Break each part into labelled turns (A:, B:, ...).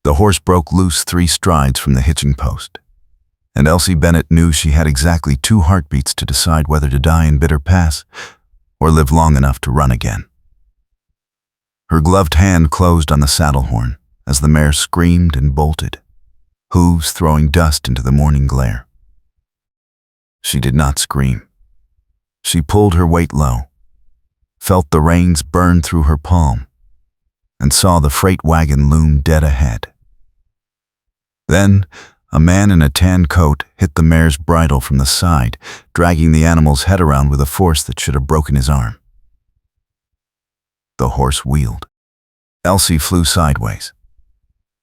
A: The horse broke loose 3 strides from the hitching post, and Elsie Bennet knew she had exactly 2 heartbeats to decide whether to die in Bitter Pass or live long enough to run again. Her gloved hand closed on the saddle horn as the mare screamed and bolted, hooves throwing dust into the morning glare. She did not scream. She pulled her weight low, felt the reins burn through her palm, and saw the freight wagon loom dead ahead. Then, a man in a tan coat hit the mare's bridle from the side, dragging the animal's head around with a force that should have broken his arm. The horse wheeled. Elsie flew sideways.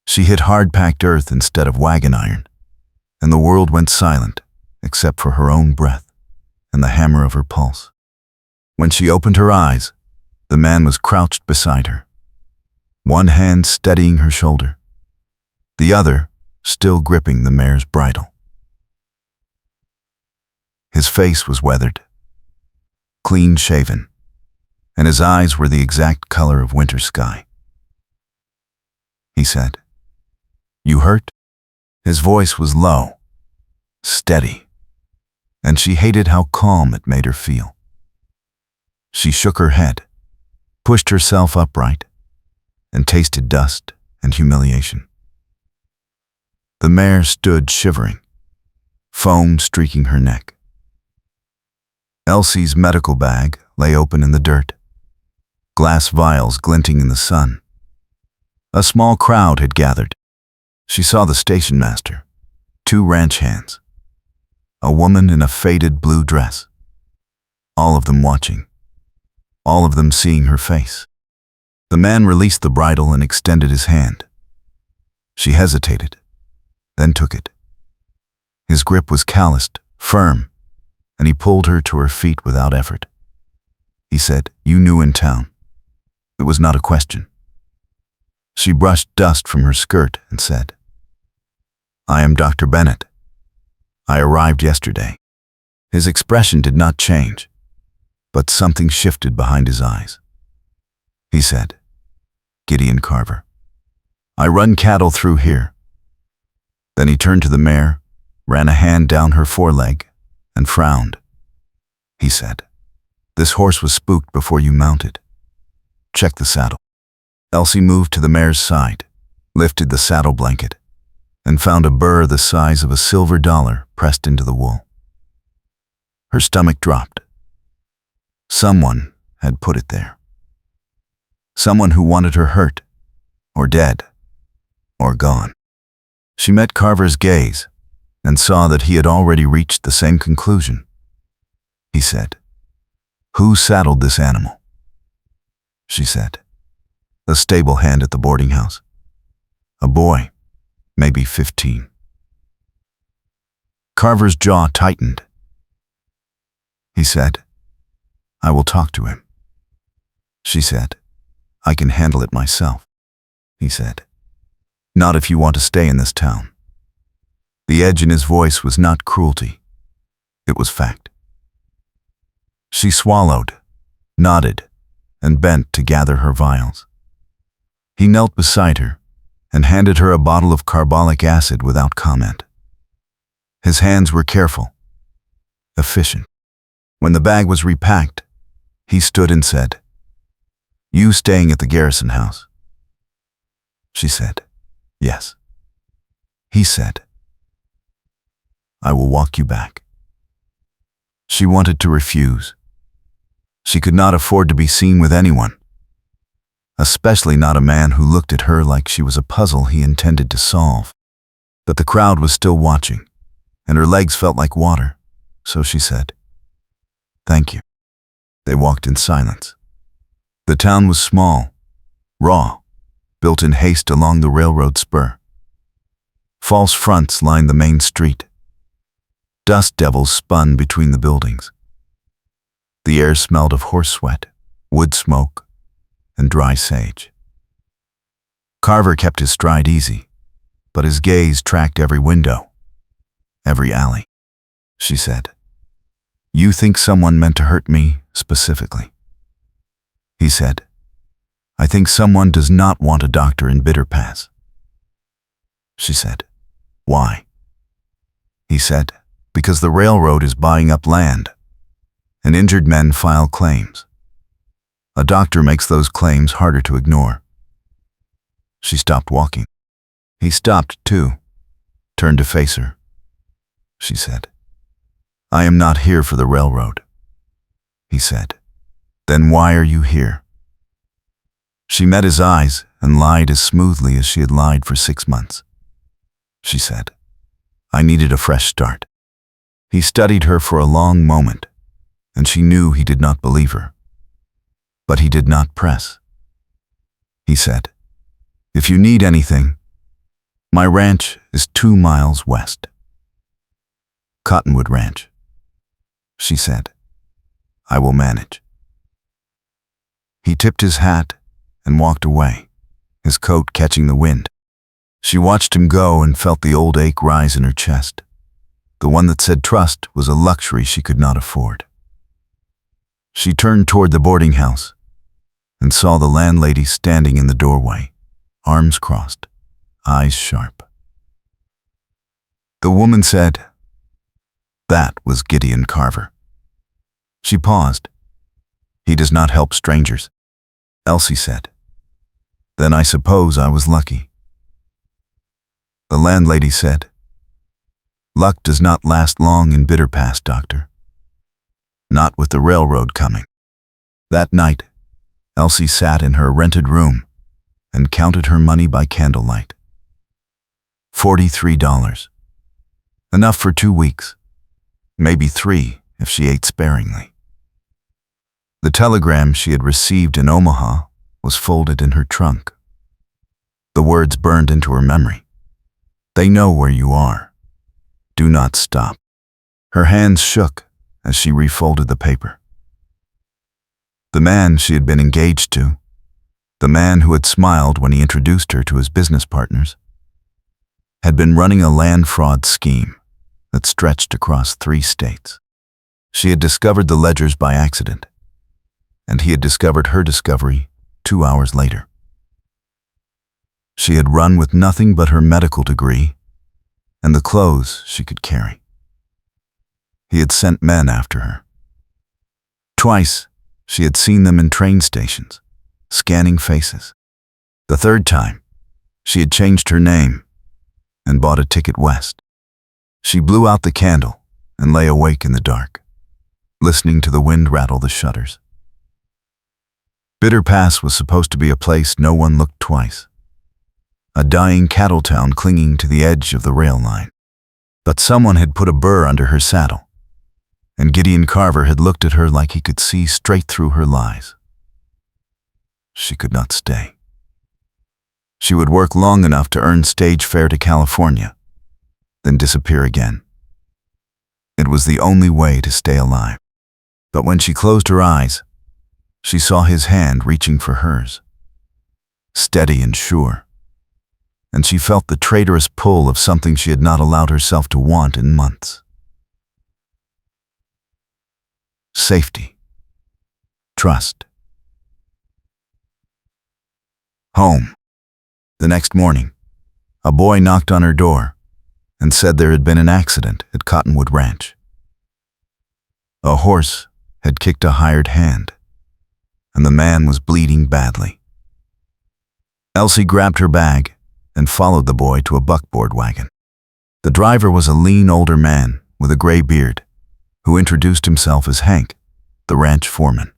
A: She hit hard-packed earth instead of wagon iron, and the world went silent except for her own breath and the hammer of her pulse. When she opened her eyes, the man was crouched beside her, one hand steadying her shoulder, the other still gripping the mare's bridle. His face was weathered, clean-shaven, and his eyes were the exact color of winter sky. He said, "You hurt?" His voice was low, steady, and she hated how calm it made her feel. She shook her head, pushed herself upright, and tasted dust and humiliation. The mare stood shivering, foam streaking her neck. Elsie's medical bag lay open in the dirt, glass vials glinting in the sun. A small crowd had gathered. She saw the station master, 2 ranch hands, a woman in a faded blue dress, all of them watching, all of them seeing her face. The man released the bridle and extended his hand. She hesitated, then took it. His grip was calloused, firm, and he pulled her to her feet without effort. He said, "You new in town." It was not a question. She brushed dust from her skirt and said, "I am Dr. Bennet. I arrived yesterday." His expression did not change, but something shifted behind his eyes. He said, "Gideon Carver. I run cattle through here." Then he turned to the mare, ran a hand down her foreleg, and frowned. He said, "This horse was spooked before you mounted. Check the saddle." Elsie moved to the mare's side, lifted the saddle blanket, and found a burr the size of a silver dollar pressed into the wool. Her stomach dropped. Someone had put it there. Someone who wanted her hurt, or dead, or gone. She met Carver's gaze and saw that he had already reached the same conclusion. He said, "Who saddled this animal?" She said, "The stable hand at the boarding house. A boy, maybe 15. Carver's jaw tightened. He said, "I will talk to him." She said, "I can handle it myself." He said, "Not if you want to stay in this town." The edge in his voice was not cruelty. It was fact. She swallowed, nodded, and bent to gather her vials. He knelt beside her and handed her a bottle of carbolic acid without comment. His hands were careful, efficient. When the bag was repacked, he stood and said, "You staying at the Garrison house?" She said, "Yes." He said, "I will walk you back." She wanted to refuse. She could not afford to be seen with anyone, especially not a man who looked at her like she was a puzzle he intended to solve. But the crowd was still watching, and her legs felt like water, so she said, "Thank you." They walked in silence. The town was small, raw, built in haste along the railroad spur. False fronts lined the main street. Dust devils spun between the buildings. The air smelled of horse sweat, wood smoke, and dry sage. Carver kept his stride easy, but his gaze tracked every window, every alley. She said, "You think someone meant to hurt me specifically?" He said, "I think someone does not want a doctor in Bitter Pass." she said. Why? He said, because the railroad is buying up land, and injured men file claims. A doctor makes those claims harder to ignore. She stopped walking. He stopped too, turned to face her. She said, I am not here for the railroad. He said, then why are you here? She met his eyes and lied as smoothly as she had lied for 6 months. She said, I needed a fresh start. He studied her for a long moment, and she knew he did not believe her. But he did not press. He said, if you need anything, my ranch is 2 miles west. Cottonwood Ranch. She said, I will manage. He tipped his hat and walked away, his coat catching the wind. She watched him go and felt the old ache rise in her chest. The one that said trust was a luxury she could not afford. She turned toward the boarding house and saw the landlady standing in the doorway, arms crossed, eyes sharp. The woman said, that was Gideon Carver. She paused. He does not help strangers, Elsie said. Then I suppose I was lucky. The landlady said, luck does not last long in Bitter Pass, doctor. Not with the railroad coming. That night, Elsie sat in her rented room and counted her money by candlelight. $43. Enough for 2 weeks, maybe 3 if she ate sparingly. The telegram she had received in Omaha was folded in her trunk. The words burned into her memory. They know where you are. Do not stop. Her hands shook as she refolded the paper. The man she had been engaged to, the man who had smiled when he introduced her to his business partners, had been running a land fraud scheme that stretched across 3 states. She had discovered the ledgers by accident, and he had discovered her discovery 2 hours later. She had run with nothing but her medical degree and the clothes she could carry. He had sent men after her. Twice, she had seen them in train stations, scanning faces. The 3rd time, she had changed her name and bought a ticket west. She blew out the candle and lay awake in the dark, listening to the wind rattle the shutters. Bitter Pass was supposed to be a place no one looked twice, a dying cattle town clinging to the edge of the rail line. But someone had put a burr under her saddle, and Gideon Carver had looked at her like he could see straight through her lies. She could not stay. She would work long enough to earn stage fare to California, then disappear again. It was the only way to stay alive. But when she closed her eyes, she saw his hand reaching for hers, steady and sure, and she felt the traitorous pull of something she had not allowed herself to want in months. Safety. Trust. Home. The next morning, a boy knocked on her door and said there had been an accident at Cottonwood Ranch. A horse had kicked a hired hand, and the man was bleeding badly. Elsie grabbed her bag and followed the boy to a buckboard wagon. The driver was a lean older man with a gray beard, who introduced himself as Hank, the ranch foreman.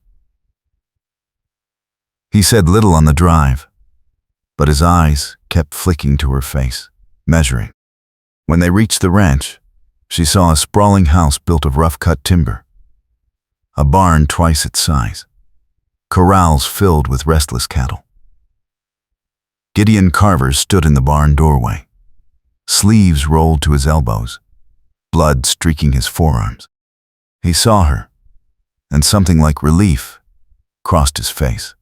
A: He said little on the drive, but his eyes kept flicking to her face, measuring. When they reached the ranch, she saw a sprawling house built of rough-cut timber, a barn twice its size, corrals filled with restless cattle. Gideon Carver stood in the barn doorway, sleeves rolled to his elbows, blood streaking his forearms. He saw her, and something like relief crossed his face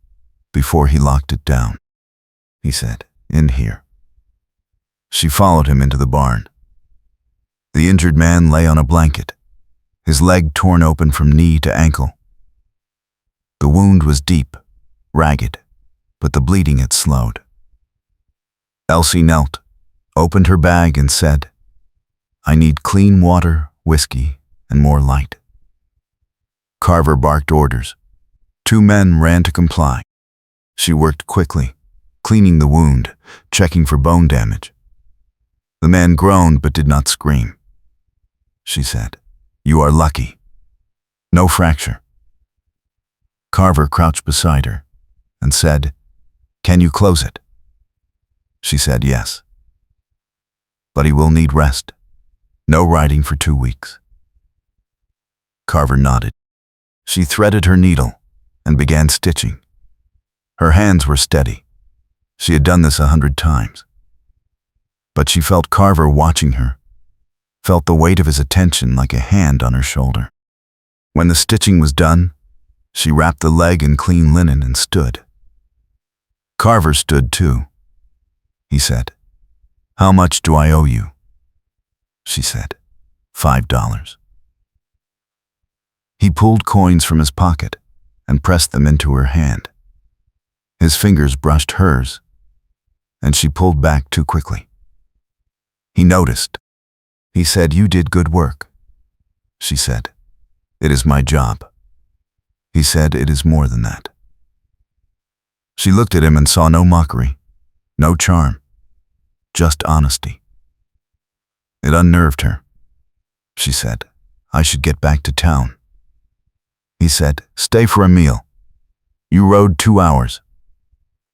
A: before he locked it down. He said, "In here." She followed him into the barn. The injured man lay on a blanket, his leg torn open from knee to ankle. The wound was deep, ragged, but the bleeding had slowed. Elsie knelt, opened her bag and said, "I need clean water, whiskey, and more light." Carver barked orders. 2 men ran to comply. She worked quickly, cleaning the wound, checking for bone damage. The man groaned but did not scream. She said, "You are lucky. No fracture." Carver crouched beside her and said, "Can you close it?" She said yes. "But he will need rest. No riding for 2 weeks." Carver nodded. She threaded her needle and began stitching. Her hands were steady. She had done this 100 times. But she felt Carver watching her, felt the weight of his attention like a hand on her shoulder. When the stitching was done, she wrapped the leg in clean linen and stood. Carver stood too. He said, "How much do I owe you?" She said, $5. He pulled coins from his pocket and pressed them into her hand. His fingers brushed hers, and she pulled back too quickly. He noticed. He said, "You did good work." She said, "It is my job." He said, "It is more than that." She looked at him and saw no mockery, no charm, just honesty. It unnerved her. She said, "I should get back to town." He said, "Stay for a meal. You rode 2 hours."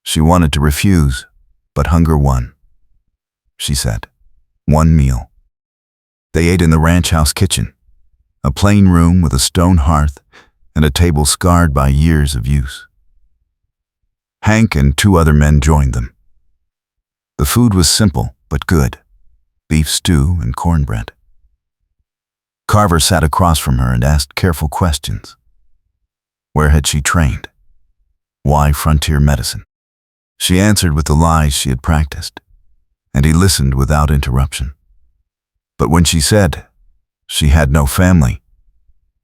A: She wanted to refuse, but hunger won. She said, "1 meal." They ate in the ranch house kitchen, a plain room with a stone hearth and a table scarred by years of use. Hank and 2 other men joined them. The food was simple but good, beef stew and cornbread. Carver sat across from her and asked careful questions. Where had she trained? Why frontier medicine? She answered with the lies she had practiced, and he listened without interruption. But when she said she had no family,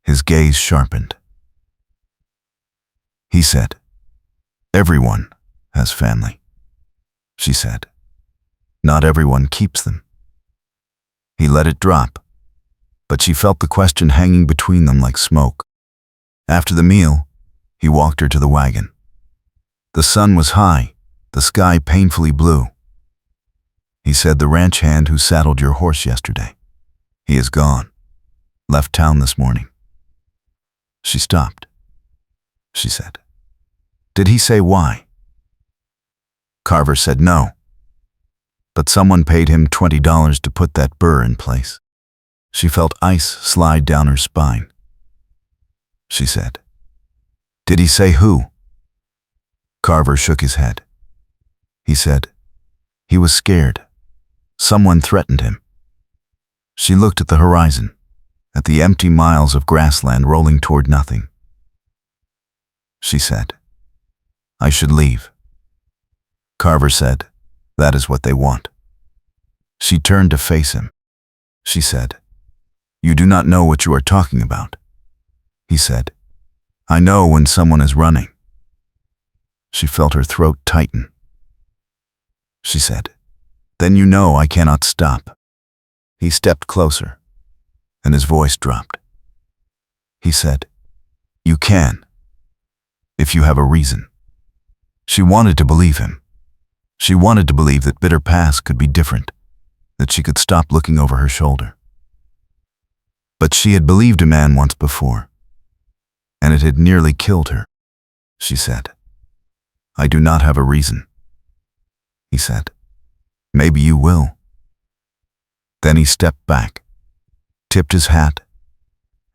A: his gaze sharpened. He said, "Everyone has family." She said, "Not everyone keeps them." He let it drop, but she felt the question hanging between them like smoke. After the meal, he walked her to the wagon. The sun was high, the sky painfully blue. He said, "The ranch hand who saddled your horse yesterday, he is gone, left town this morning." She stopped. She said, "Did he say why?" Carver said no, but someone paid him $20 to put that burr in place. She felt ice slide down her spine. She said, "Did he say who?" Carver shook his head. He said, "He was scared. Someone threatened him." She looked at the horizon, at the empty miles of grassland rolling toward nothing. She said, "I should leave." Carver said, "That is what they want." She turned to face him. She said, "You do not know what you are talking about." He said, "I know when someone is running." She felt her throat tighten. She said, "Then you know I cannot stop." He stepped closer, and his voice dropped. He said, "You can, if you have a reason." She wanted to believe him. She wanted to believe that Bitter Pass could be different, that she could stop looking over her shoulder. But she had believed a man once before, and it had nearly killed her. She said, "I do not have a reason." He said, "Maybe you will." Then he stepped back, tipped his hat,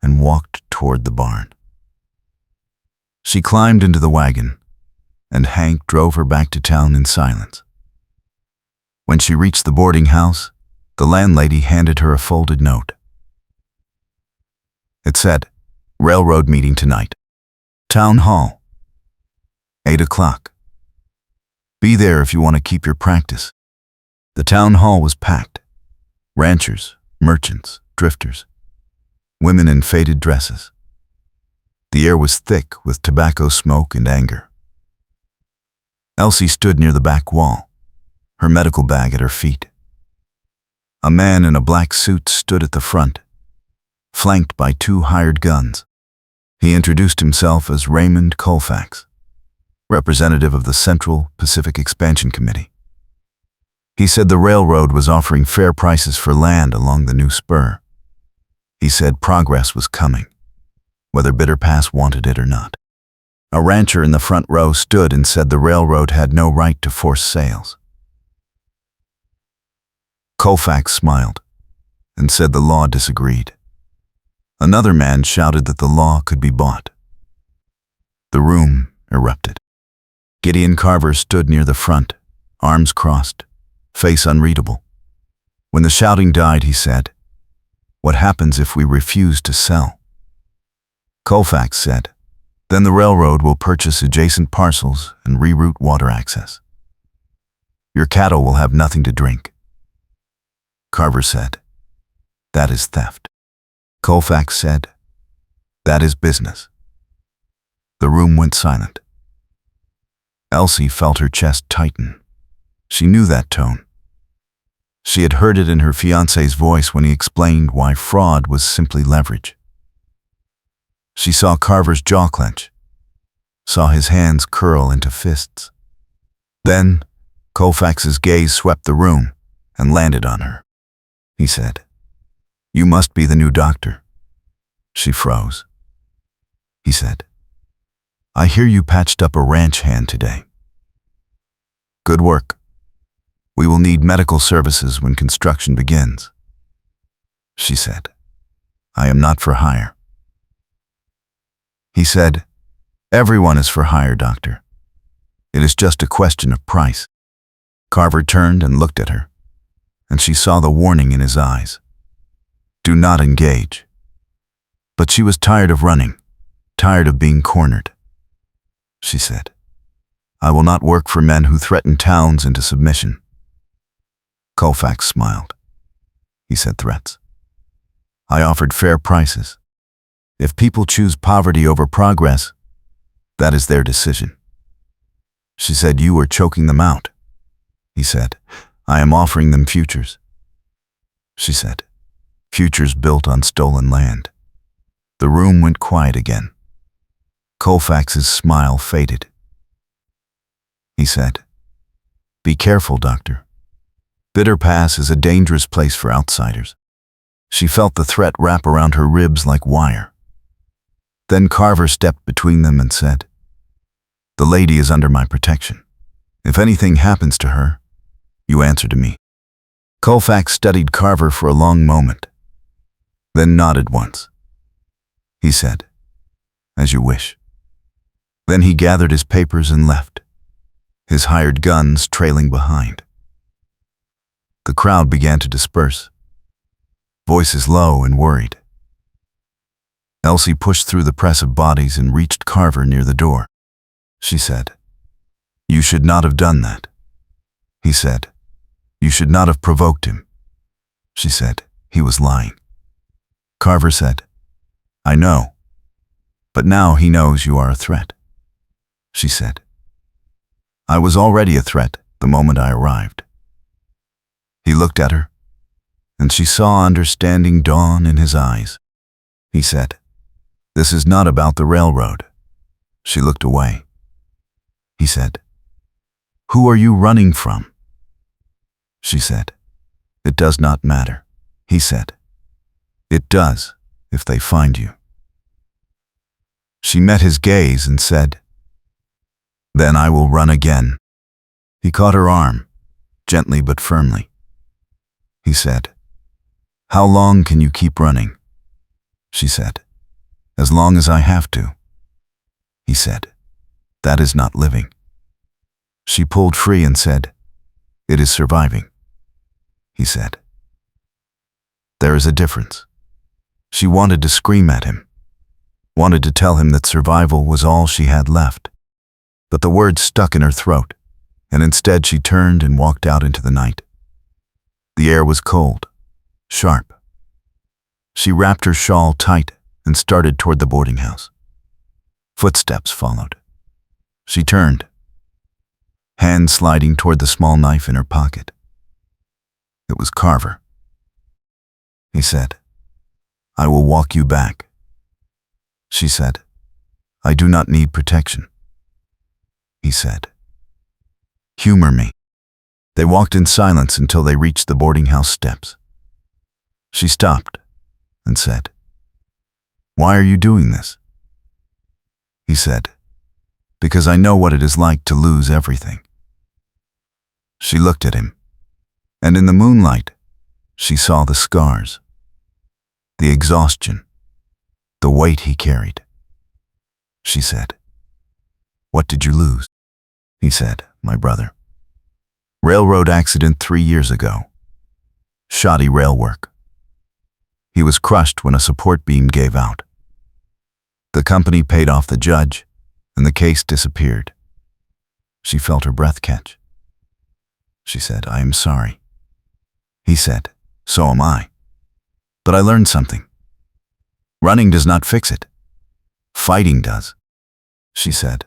A: and walked toward the barn. She climbed into the wagon, and Hank drove her back to town in silence. When she reached the boarding house, the landlady handed her a folded note. It said, "Railroad meeting tonight. Town Hall. 8 o'clock. Be there if you want to keep your practice." The town hall was packed. Ranchers, merchants, drifters, women in faded dresses. The air was thick with tobacco smoke and anger. Elsie stood near the back wall, her medical bag at her feet. A man in a black suit stood at the front, flanked by 2 hired guns. He introduced himself as Raymond Colfax, representative of the Central Pacific Expansion Committee. He said the railroad was offering fair prices for land along the new spur. He said progress was coming, whether Bitter Pass wanted it or not. A rancher in the front row stood and said the railroad had no right to force sales. Colfax smiled and said the law disagreed. Another man shouted that the law could be bought. The room erupted. Gideon Carver stood near the front, arms crossed, face unreadable. When the shouting died, he said, "What happens if we refuse to sell?" Colfax said, "Then the railroad will purchase adjacent parcels and reroute water access. Your cattle will have nothing to drink." Carver said, "That is theft." Colfax said, "That is business." The room went silent. Elsie felt her chest tighten. She knew that tone. She had heard it in her fiancé's voice when he explained why fraud was simply leverage. She saw Carver's jaw clench, saw his hands curl into fists. Then, Colfax's gaze swept the room and landed on her. He said, "You must be the new doctor." She froze. He said, "I hear you patched up a ranch hand today. Good work. We will need medical services when construction begins." She said, "I am not for hire." He said, "Everyone is for hire, doctor. It is just a question of price." Carver turned and looked at her, and she saw the warning in his eyes. Do not engage. But she was tired of running, tired of being cornered. She said, "I will not work for men who threaten towns into submission." Colfax smiled. He said threats. "I offered fair prices. If people choose poverty over progress, that is their decision." She said, "You are choking them out." He said, "I am offering them futures." She said, "Futures built on stolen land." The room went quiet again. Colfax's smile faded. He said, "Be careful, doctor. Bitter Pass is a dangerous place for outsiders." She felt the threat wrap around her ribs like wire. Then Carver stepped between them and said, "The lady is under my protection. If anything happens to her, you answer to me." Colfax studied Carver for a long moment, then nodded once. He said, "As you wish." Then he gathered his papers and left, his hired guns trailing behind. The crowd began to disperse, voices low and worried. Elsie pushed through the press of bodies and reached Carver near the door. She said, "You should not have done that." He said, "You should not have provoked him." She said, "He was lying." Carver said, "I know, but now he knows you are a threat." She said, "I was already a threat the moment I arrived." He looked at her, and she saw understanding dawn in his eyes. He said, "This is not about the railroad." She looked away. He said, "Who are you running from?" She said, "It does not matter." He said, "It does, if they find you." She met his gaze and said, "Then I will run again." He caught her arm, gently but firmly. He said, "How long can you keep running?" She said, "As long as I have to." He said, "That is not living." She pulled free and said, "It is surviving." He said, "There is a difference." She wanted to scream at him, wanted to tell him that survival was all she had left. But the words stuck in her throat, and instead she turned and walked out into the night. The air was cold, sharp. She wrapped her shawl tight and started toward the boarding house. Footsteps followed. She turned, hand sliding toward the small knife in her pocket. It was Carver. He said, I will walk you back. She said, I do not need protection. He said, humor me. They walked in silence until they reached the boarding house steps. She stopped and said, why are you doing this? He said, because I know what it is like to lose everything. She looked at him, and in the moonlight, she saw the scars, the exhaustion, the weight he carried. She said, what did you lose? He said, my brother. Railroad accident 3 years ago. Shoddy rail work. He was crushed when a support beam gave out. The company paid off the judge, and the case disappeared. She felt her breath catch. She said, I am sorry. He said, so am I. But I learned something. Running does not fix it. Fighting does. She said,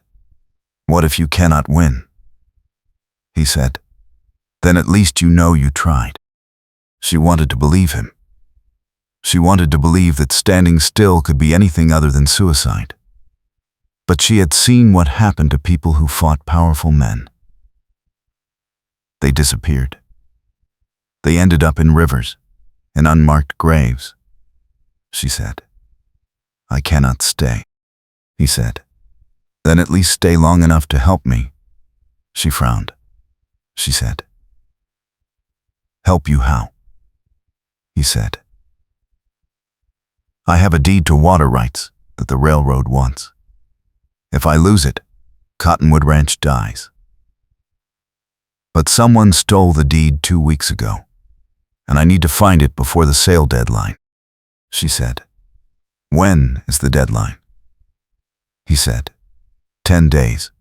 A: what if you cannot win? He said, then at least you know you tried. She wanted to believe him. She wanted to believe that standing still could be anything other than suicide. But she had seen what happened to people who fought powerful men. They disappeared. They ended up in rivers, in unmarked graves. She said, I cannot stay. He said, then at least stay long enough to help me. She frowned. She said, help you how? He said, I have a deed to water rights that the railroad wants. If I lose it, Cottonwood Ranch dies. But someone stole the deed 2 weeks ago, and I need to find it before the sale deadline. She said, when is the deadline? He said, 10 days.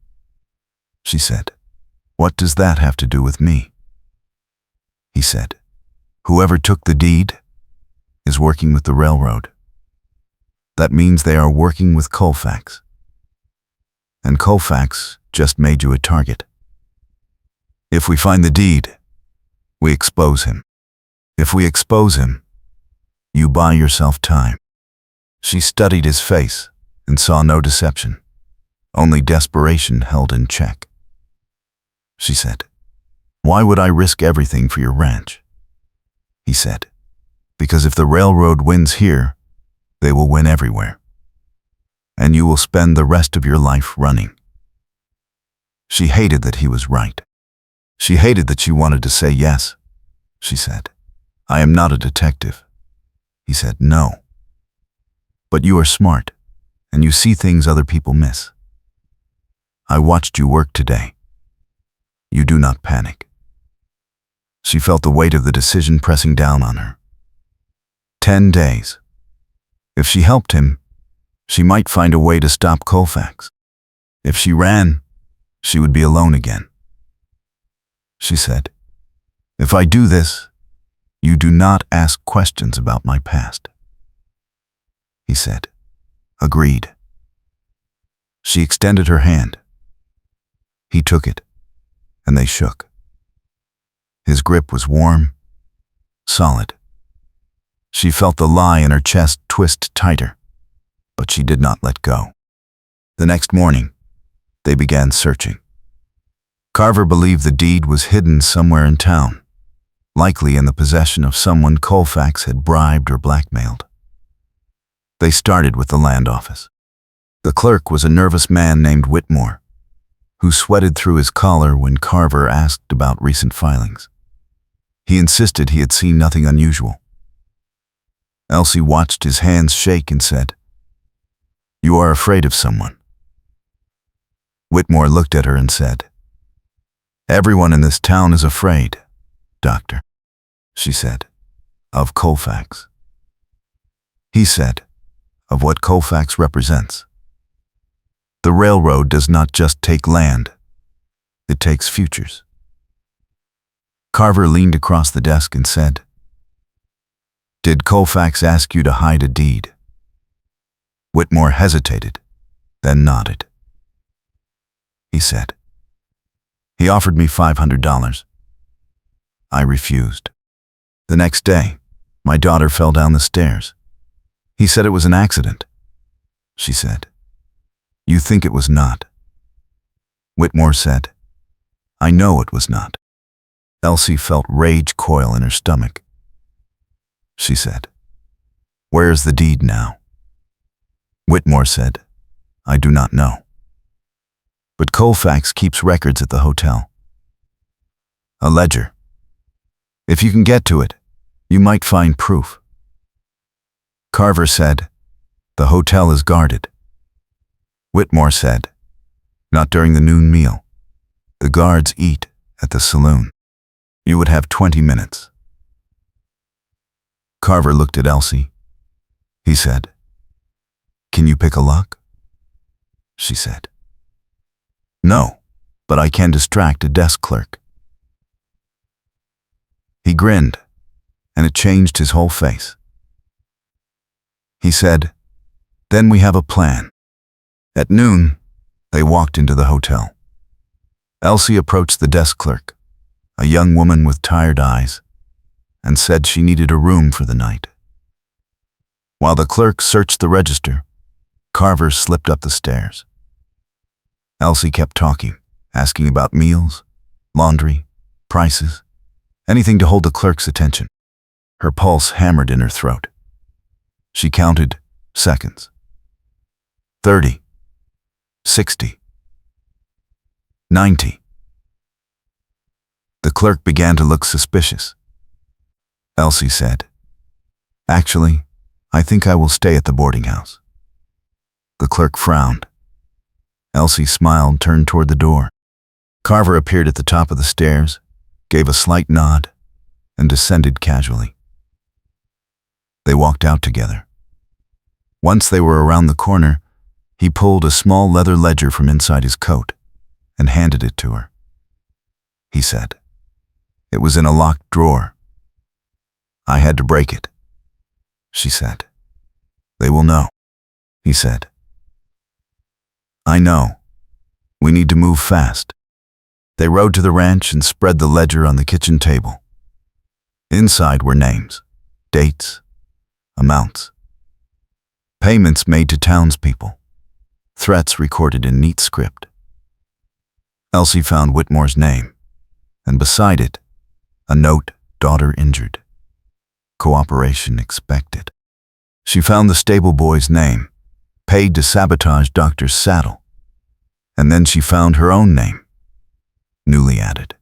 A: She said, what does that have to do with me? He said, whoever took the deed is working with the railroad. That means they are working with Colfax. And Colfax just made you a target. If we find the deed, we expose him. If we expose him, you buy yourself time. She studied his face and saw no deception, only desperation held in check. She said, why would I risk everything for your ranch? He said, because if the railroad wins here, they will win everywhere. And you will spend the rest of your life running. She hated that he was right. She hated that she wanted to say yes. She said, I am not a detective. He said, no. But you are smart, and you see things other people miss. I watched you work today. You do not panic. She felt the weight of the decision pressing down on her. 10 days. If she helped him, she might find a way to stop Colfax. If she ran, she would be alone again. She said, if I do this, you do not ask questions about my past. He said, agreed. She extended her hand. He took it, and they shook. His grip was warm, solid. She felt the lie in her chest twist tighter, but she did not let go. The next morning, they began searching. Carver believed the deed was hidden somewhere in town, likely in the possession of someone Colfax had bribed or blackmailed. They started with the land office. The clerk was a nervous man named Whitmore, who sweated through his collar when Carver asked about recent filings. He insisted he had seen nothing unusual. Elsie watched his hands shake and said, you are afraid of someone. Whitmore looked at her and said, everyone in this town is afraid, Doctor. She said, of Colfax. He said, of what Colfax represents. The railroad does not just take land, it takes futures. Carver leaned across the desk and said, did Colfax ask you to hide a deed? Whitmore hesitated, then nodded. He said, he offered me $500. I refused. The next day, My daughter fell down the stairs. He said it was an accident. She said, You think it was not? Whitmore said, I know it was not. Elsie felt rage coil in her stomach. She said, Where is the deed now? Whitmore said, I do not know. But Colfax keeps records at the hotel. A ledger. If you can get to it, you might find proof. Carver said, The hotel is guarded. Whitmore said, Not during the noon meal. The guards eat at the saloon. You would have 20 minutes. Carver looked at Elsie. He said, Can you pick a lock? She said, No, but I can distract a desk clerk. He grinned, and it changed his whole face. He said, Then we have a plan. At noon, they walked into the hotel. Elsie approached the desk clerk, a young woman with tired eyes, and said she needed a room for the night. While the clerk searched the register, Carver slipped up the stairs. Elsie kept talking, asking about meals, laundry, prices, anything to hold the clerk's attention. Her pulse hammered in her throat. She counted seconds. 30, 60, 90. The clerk began to look suspicious. Elsie said, Actually, I think I will stay at the boarding house. The clerk frowned. Elsie smiled, turned toward the door. Carver appeared at the top of the stairs, gave a slight nod, and descended casually. They walked out together. Once they were around the corner, he pulled a small leather ledger from inside his coat and handed it to her. He said, It was in a locked drawer. I had to break it. She said, They will know. He said, I know. We need to move fast. They rode to the ranch and spread the ledger on the kitchen table. Inside were names, dates, amounts, payments made to townspeople, threats recorded in neat script. Elsie found Whitmore's name, and beside it, a note, daughter injured. Cooperation expected. She found the stable boy's name, paid to sabotage Dr. Saddle, and then she found her own name, newly added.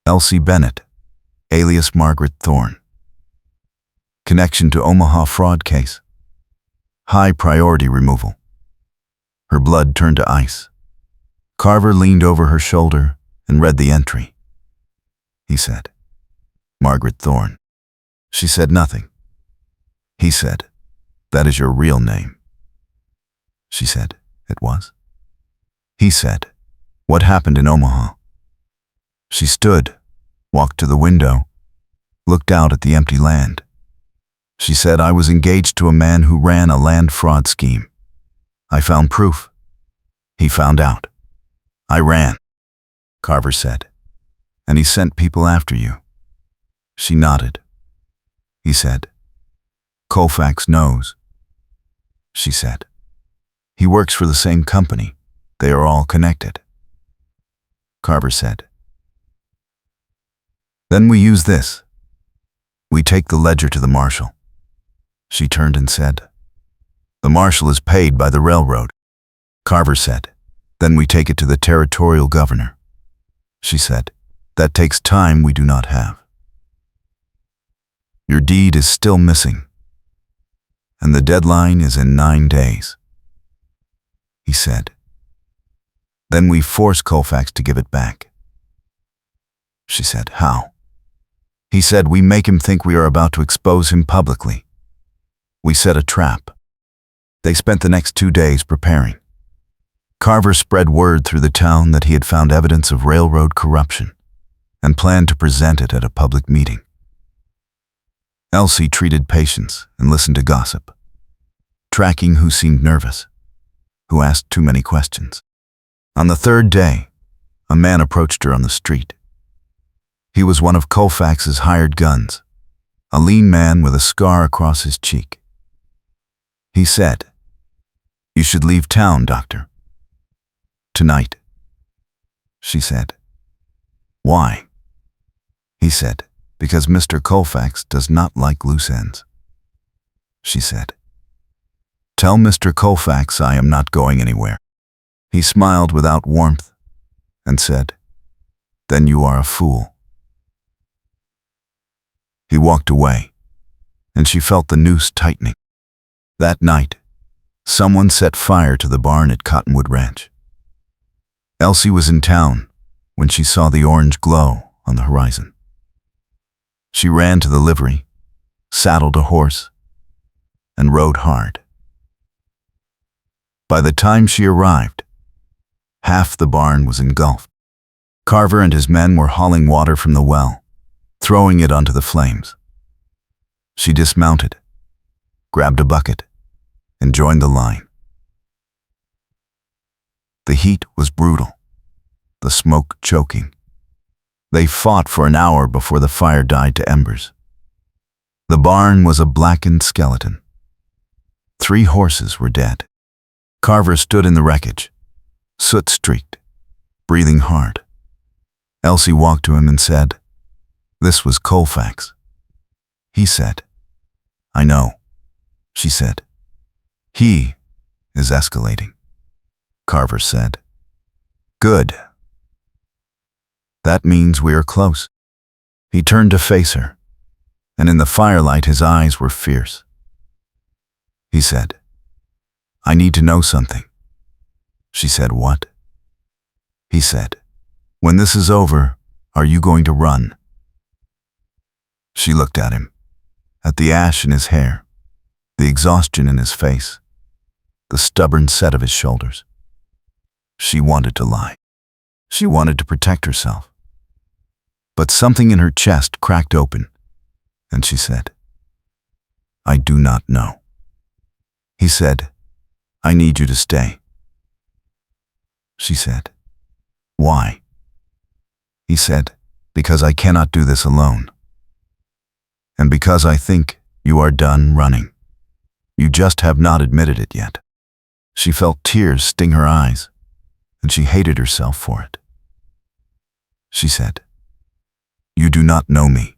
A: Elsie Bennett, alias Margaret Thorne. Connection to Omaha fraud case. High priority removal. Her blood turned to ice. Carver leaned over her shoulder and read the entry. He said, Margaret Thorne. She said nothing. He said, That is your real name. She said, It was. He said, What happened in Omaha? She stood, walked to the window, looked out at the empty land. She said, I was engaged to a man who ran a land fraud scheme. I found proof. He found out. I ran. Carver said, And he sent people after you. She nodded. He said, Colfax knows. She said, He works for the same company. They are all connected. Carver said, Then we use this. We take the ledger to the marshal. She turned and said, The marshal is paid by the railroad. Carver said, Then we take it to the territorial governor. She said, That takes time we do not have. Your deed is still missing, and the deadline is in 9 days. He said, Then we force Colfax to give it back. She said, How? He said, We make him think we are about to expose him publicly. We set a trap. They spent the next 2 days preparing. Carver spread word through the town that he had found evidence of railroad corruption and planned to present it at a public meeting. Elsie treated patients and listened to gossip, tracking who seemed nervous, who asked too many questions. On the 3rd day, a man approached her on the street. He was one of Colfax's hired guns, a lean man with a scar across his cheek. He said, "You should leave town, doctor." "Tonight," she said. "Why?" He said, "Because Mr. Colfax does not like loose ends." She said, "Tell Mr. Colfax I am not going anywhere." He smiled without warmth and said, "Then you are a fool." He walked away, and she felt the noose tightening. That night, someone set fire to the barn at Cottonwood Ranch. Elsie was in town when she saw the orange glow on the horizon. She ran to the livery, saddled a horse, and rode hard. By the time she arrived, half the barn was engulfed. Carver and his men were hauling water from the well, throwing it onto the flames. She dismounted, grabbed a bucket, and joined the line. The heat was brutal, the smoke choking. They fought for an hour before the fire died to embers. The barn was a blackened skeleton. 3 horses were dead. Carver stood in the wreckage, soot-streaked, breathing hard. Elsie walked to him and said, "This was Colfax." He said, "I know," she said. "He is escalating." Carver said, "Good. That means we are close." He turned to face her, and in the firelight his eyes were fierce. He said, "I need to know something." She said, "What?" He said, "When this is over, are you going to run?" She looked at him, at the ash in his hair, the exhaustion in his face, the stubborn set of his shoulders. She wanted to lie. She wanted to protect herself. But something in her chest cracked open, and she said, "I do not know." He said, "I need you to stay." She said, "Why?" He said, "Because I cannot do this alone. And because I think you are done running. You just have not admitted it yet." She felt tears sting her eyes, and she hated herself for it. She said, "You do not know me."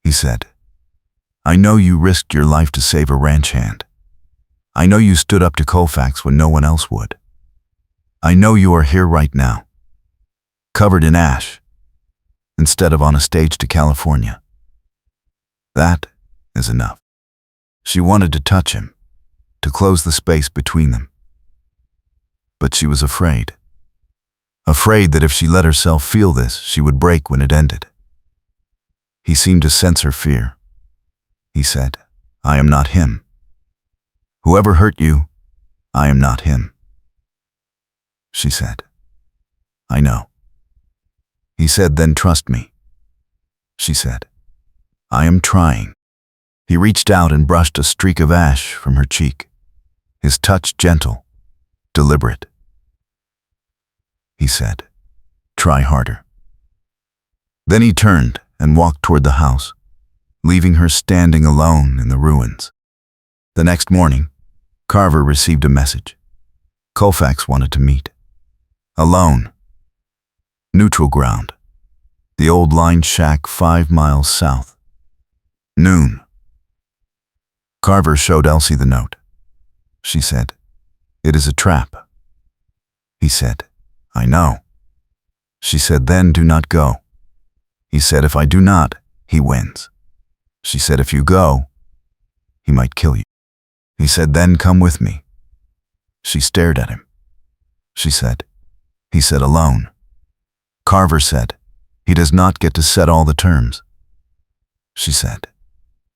A: He said, "I know you risked your life to save a ranch hand. I know you stood up to Colfax when no one else would. I know you are here right now, covered in ash, instead of on a stage to California. That is enough." She wanted to touch him, to close the space between them. But she was afraid. Afraid that if she let herself feel this, she would break when it ended. He seemed to sense her fear. He said, "I am not him. Whoever hurt you, I am not him." She said, "I know." He said, "Then trust me." She said, "I am trying." He reached out and brushed a streak of ash from her cheek, his touch gentle, deliberate. He said, "Try harder." Then he turned and walked toward the house, leaving her standing alone in the ruins. The next morning, Carver received a message. Colfax wanted to meet. Alone. Neutral ground. The old line shack 5 miles south. Noon. Carver showed Elsie the note. She said, "It is a trap." He said, "I know." She said, "Then do not go." He said, "If I do not, he wins." She said, "If you go, he might kill you." He said, "Then come with me." She stared at him. She said, "He said alone." Carver said, "He does not get to set all the terms." She said,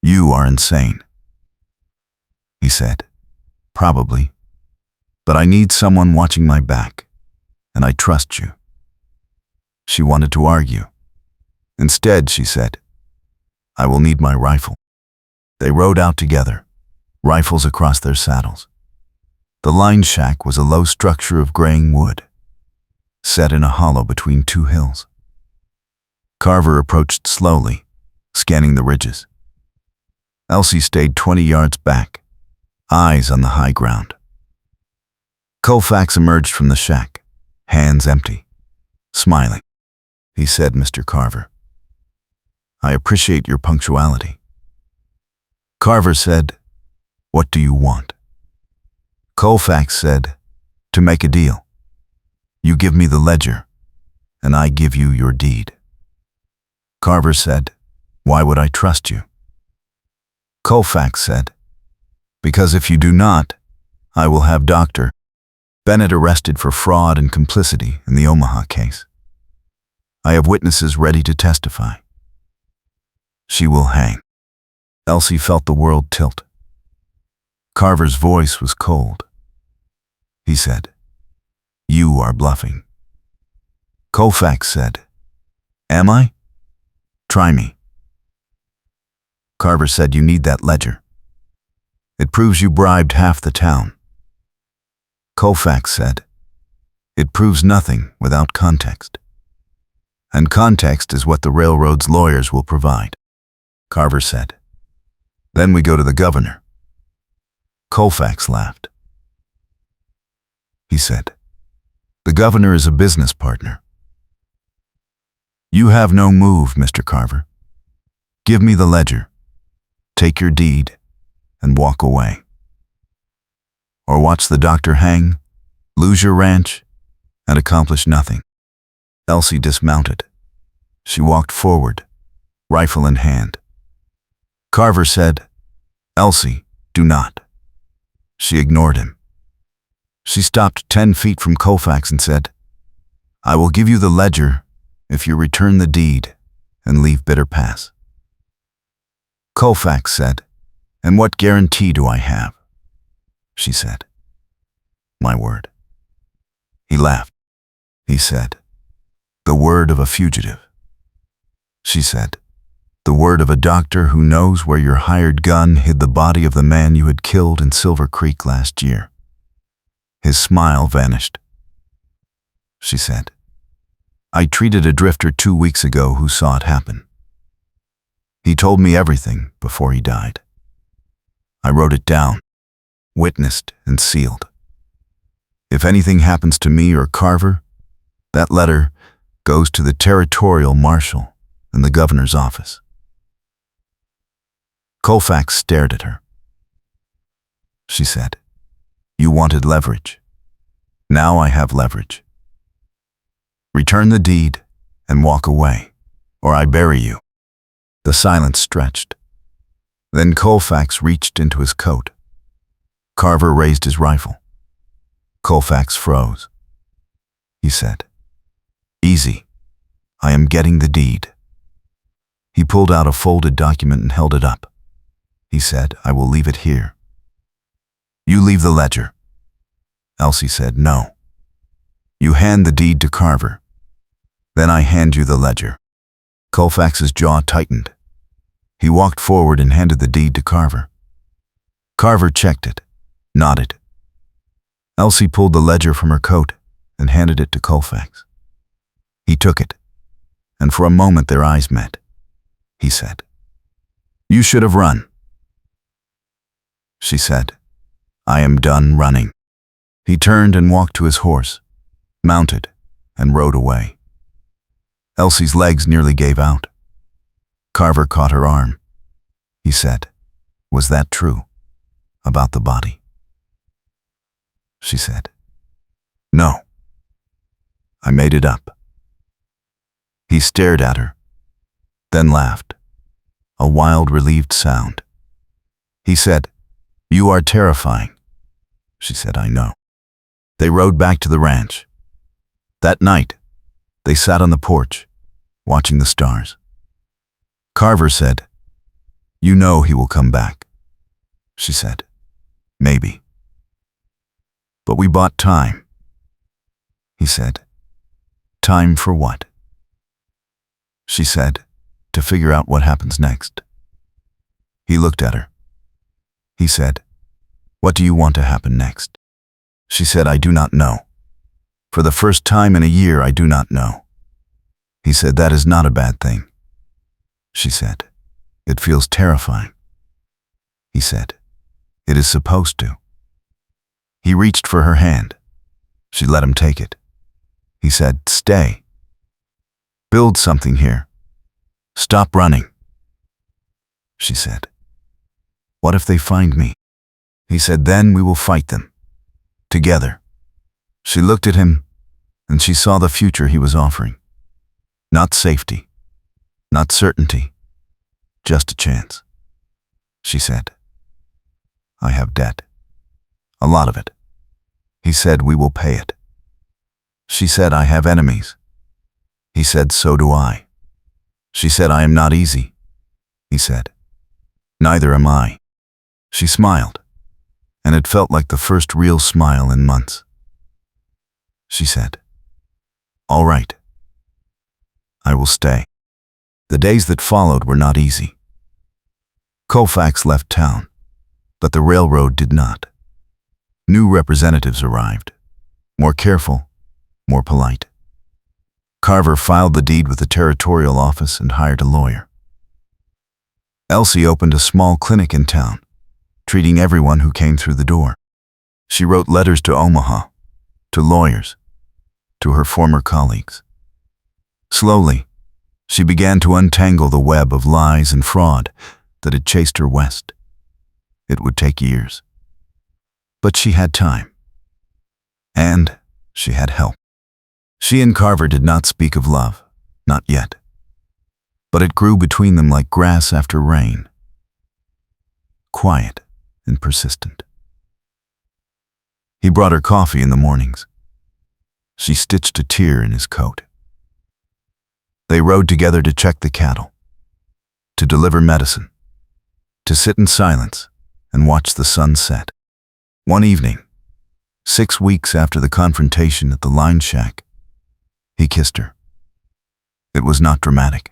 A: "You are insane." He said, "Probably, but I need someone watching my back, and I trust you." She wanted to argue. Instead, she said, "I will need my rifle." They rode out together, rifles across their saddles. The line shack was a low structure of graying wood, set in a hollow between 2 hills. Carver approached slowly, scanning the ridges. Elsie stayed 20 yards back, eyes on the high ground. Colfax emerged from the shack, hands empty, smiling. He said, "Mr. Carver, I appreciate your punctuality." Carver said, "What do you want?" Colfax said, "To make a deal. You give me the ledger, and I give you your deed." Carver said, "Why would I trust you?" Colfax said, "Because if you do not, I will have Dr. Bennett arrested for fraud and complicity in the Omaha case. I have witnesses ready to testify. She will hang." Elsie felt the world tilt. Carver's voice was cold. He said, "You are bluffing." Colfax said, "Am I? Try me." Carver said, "You need that ledger. It proves you bribed half the town." Colfax said, "It proves nothing without context. And context is what the railroad's lawyers will provide." Carver said, "Then we go to the governor." Colfax laughed. He said, "The governor is a business partner. You have no move, Mr. Carver. Give me the ledger, take your deed, and walk away. Or watch the doctor hang, lose your ranch, and accomplish nothing." Elsie dismounted. She walked forward, rifle in hand. Carver said, "Elsie, do not." She ignored him. She stopped 10 feet from Colfax and said, "I will give you the ledger if you return the deed and leave Bitter Pass." Colfax said, "And what guarantee do I have?" She said, "My word." He laughed. He said, "The word of a fugitive." She said, "The word of a doctor who knows where your hired gun hid the body of the man you had killed in Silver Creek last year." His smile vanished. She said, "I treated a drifter 2 weeks ago who saw it happen. He told me everything before he died. I wrote it down, witnessed and sealed. If anything happens to me or Carver, that letter goes to the territorial marshal in the governor's office." Colfax stared at her. She said, "You wanted leverage. Now I have leverage. Return the deed and walk away, or I bury you." The silence stretched. Then Colfax reached into his coat. Carver raised his rifle. Colfax froze. He said, "Easy. I am getting the deed." He pulled out a folded document and held it up. He said, "I will leave it here." "You leave the ledger." Elsie said, "No. You hand the deed to Carver. Then I hand you the ledger." Colfax's jaw tightened. He walked forward and handed the deed to Carver. Carver checked it, nodded. Elsie pulled the ledger from her coat and handed it to Colfax. He took it, and for a moment their eyes met. He said, "You should have run." She said, "I am done running." He turned and walked to his horse, mounted, and rode away. Elsie's legs nearly gave out. Carver caught her arm. He said, "Was that true? About the body?" She said, "No. I made it up." He stared at her, then laughed, a wild, relieved sound. He said, "You are terrifying." She said, "I know." They rode back to the ranch. That night, they sat on the porch, watching the stars. Carver said, "You know he will come back." She said, "Maybe. But we bought time." He said, "Time for what?" She said, "To figure out what happens next." He looked at her. He said, "What do you want to happen next?" She said, "I do not know. For the first time in a year, I do not know." He said, "That is not a bad thing." She said, It feels terrifying, he said. It is supposed to. He reached for her hand. She let him take it. He said, stay. Build something here. Stop running. She said, what if they find me? He said, then we will fight them. Together. She looked at him, and she saw the future he was offering. Not safety. Not certainty. Just a chance. She said, I have debt. A lot of it. He said, we will pay it. She said, I have enemies. He said, so do I. She said, I am not easy. He said, neither am I. She smiled, and it felt like the first real smile in months. She said, all right. I will stay. The days that followed were not easy. Colfax left town, but the railroad did not. New representatives arrived, more careful, more polite. Carver filed the deed with the territorial office and hired a lawyer. Elsie opened a small clinic in town, treating everyone who came through the door. She wrote letters to Omaha, to lawyers, to her former colleagues. Slowly, she began to untangle the web of lies and fraud that had chased her west. It would take years. But she had time. And she had help. She and Carver did not speak of love, not yet. But it grew between them like grass after rain. Quiet and persistent. He brought her coffee in the mornings. She stitched a tear in his coat. They rode together to check the cattle, to deliver medicine, to sit in silence and watch the sun set. One evening, 6 weeks after the confrontation at the line shack, he kissed her. It was not dramatic.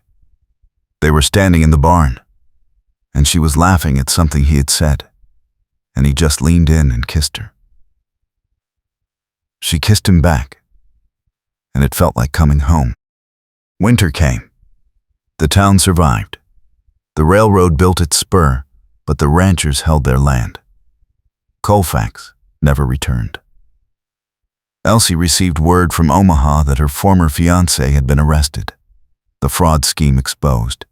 A: They were standing in the barn, and she was laughing at something he had said, and he just leaned in and kissed her. She kissed him back, and it felt like coming home. Winter came. The town survived. The railroad built its spur, but the ranchers held their land. Colfax never returned. Elsie received word from Omaha that her former fiancé had been arrested, the fraud scheme exposed.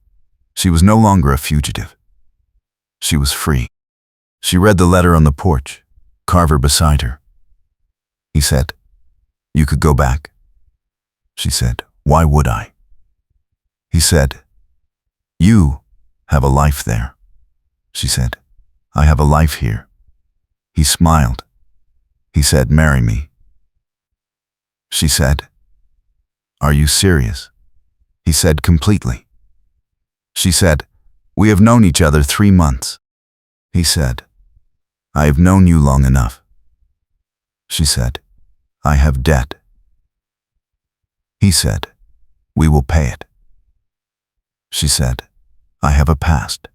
A: She was no longer a fugitive. She was free. She read the letter on the porch, Carver beside her. He said, you could go back. She said, why would I? He said, you have a life there. She said, I have a life here. He smiled. He said, marry me. She said, are you serious? He said, completely. She said, we have known each other 3 months. He said, I have known you long enough. She said, I have debt. He said, we will pay it. She said, I have a past.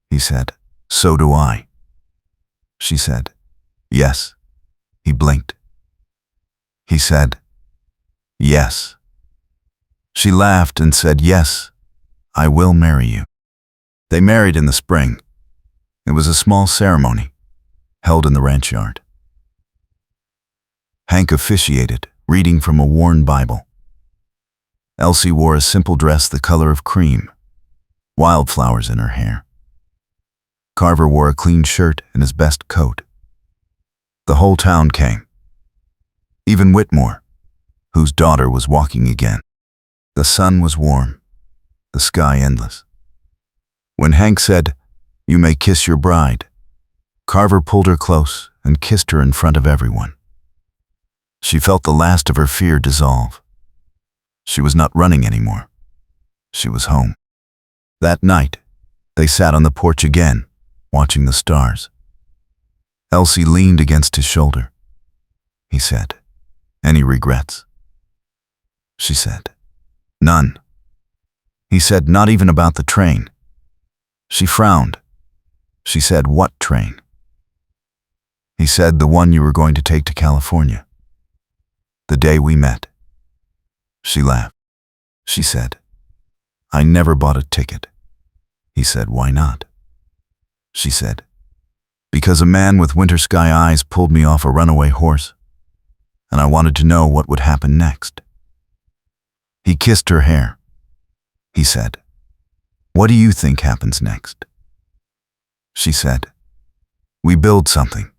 A: He said, so do I. She said, yes. He blinked. He said, yes. She laughed and said, yes, I will marry you. They married in the spring. It was a small ceremony, held in the ranch yard. Hank officiated, reading from a worn Bible. Elsie wore a simple dress the color of cream, wildflowers in her hair. Carver wore a clean shirt and his best coat. The whole town came. Even Whitmore, whose daughter was walking again. The sun was warm, the sky endless. When Hank said, you may kiss your bride, Carver pulled her close and kissed her in front of everyone. She felt the last of her fear dissolve. She was not running anymore. She was home. That night, they sat on the porch again, watching the stars. Elsie leaned against his shoulder. He said, any regrets? She said, none. He said, not even about the train. She frowned. She said, what train? He said, the one you were going to take to California. The day we met. She laughed. She said, I never bought a ticket. He said, "Why not?" She said, "Because a man with winter sky eyes pulled me off a runaway horse, and I wanted to know what would happen next." He kissed her hair. He said, "What do you think happens next?" She said, "We build something.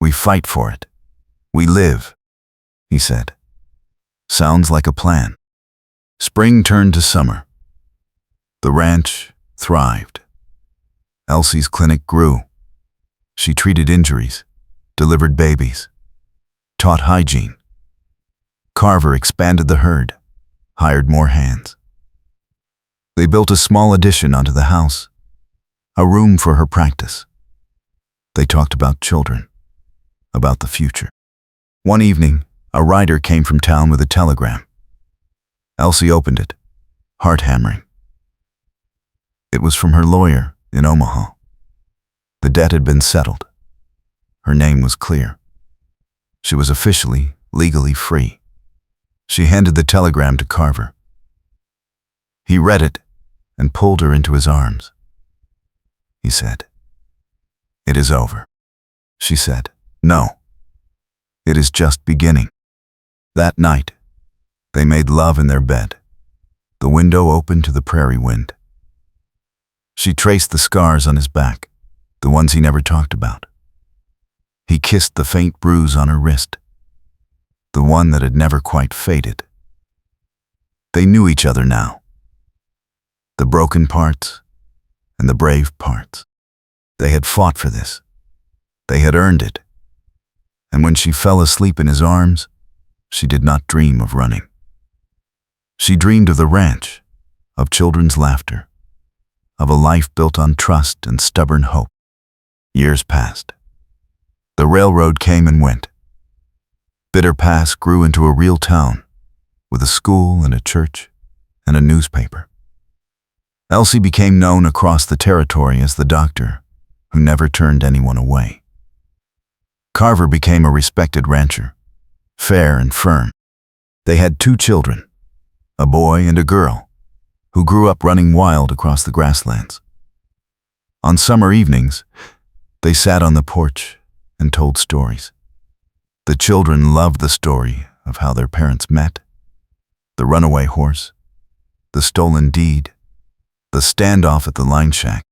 A: We fight for it. We live." He said, "Sounds like a plan." Spring turned to summer. The ranch thrived. Elsie's clinic grew. She treated injuries, delivered babies, taught hygiene. Carver expanded the herd, hired more hands. They built a small addition onto the house, a room for her practice. They talked about children, about the future. One evening, a rider came from town with a telegram. Elsie opened it, heart hammering. It was from her lawyer in Omaha. The debt had been settled. Her name was clear. She was officially, legally free. She handed the telegram to Carver. He read it and pulled her into his arms. He said, "It is over." She said, "No, it is just beginning." That night, they made love in their bed, the window open to the prairie wind. She traced the scars on his back, the ones he never talked about. He kissed the faint bruise on her wrist, the one that had never quite faded. They knew each other now, the broken parts and the brave parts. They had fought for this. They had earned it. And when she fell asleep in his arms, she did not dream of running. She dreamed of the ranch, of children's laughter, of a life built on trust and stubborn hope. Years passed. The railroad came and went. Bitter Pass grew into a real town, with a school and a church and a newspaper. Elsie became known across the territory as the doctor who never turned anyone away. Carver became a respected rancher, fair and firm. They had 2 children, a boy and a girl, who grew up running wild across the grasslands. On summer evenings, they sat on the porch and told stories. The children loved the story of how their parents met, the runaway horse, the stolen deed, the standoff at the line shack.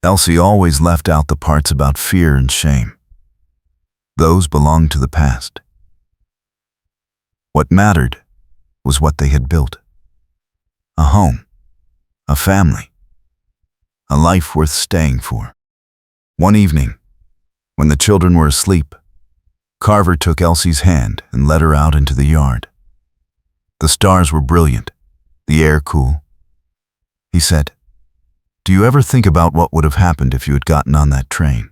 A: Elsie always left out the parts about fear and shame. Those belonged to the past. What mattered was what they had built. A home, a family, a life worth staying for. One evening, when the children were asleep, Carver took Elsie's hand and led her out into the yard. The stars were brilliant, the air cool. He said, "Do you ever think about what would have happened if you had gotten on that train?"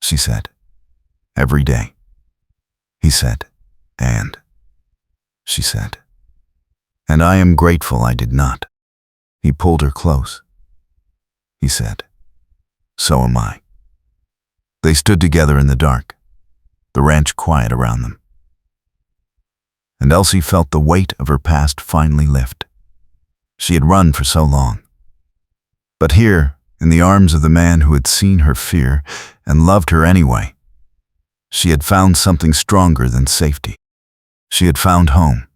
A: She said, "Every day." He said, "And?" She said, "And I am grateful I did not." He pulled her close. He said, "So am I." They stood together in the dark, the ranch quiet around them. And Elsie felt the weight of her past finally lift. She had run for so long. But here, in the arms of the man who had seen her fear and loved her anyway, she had found something stronger than safety. She had found home.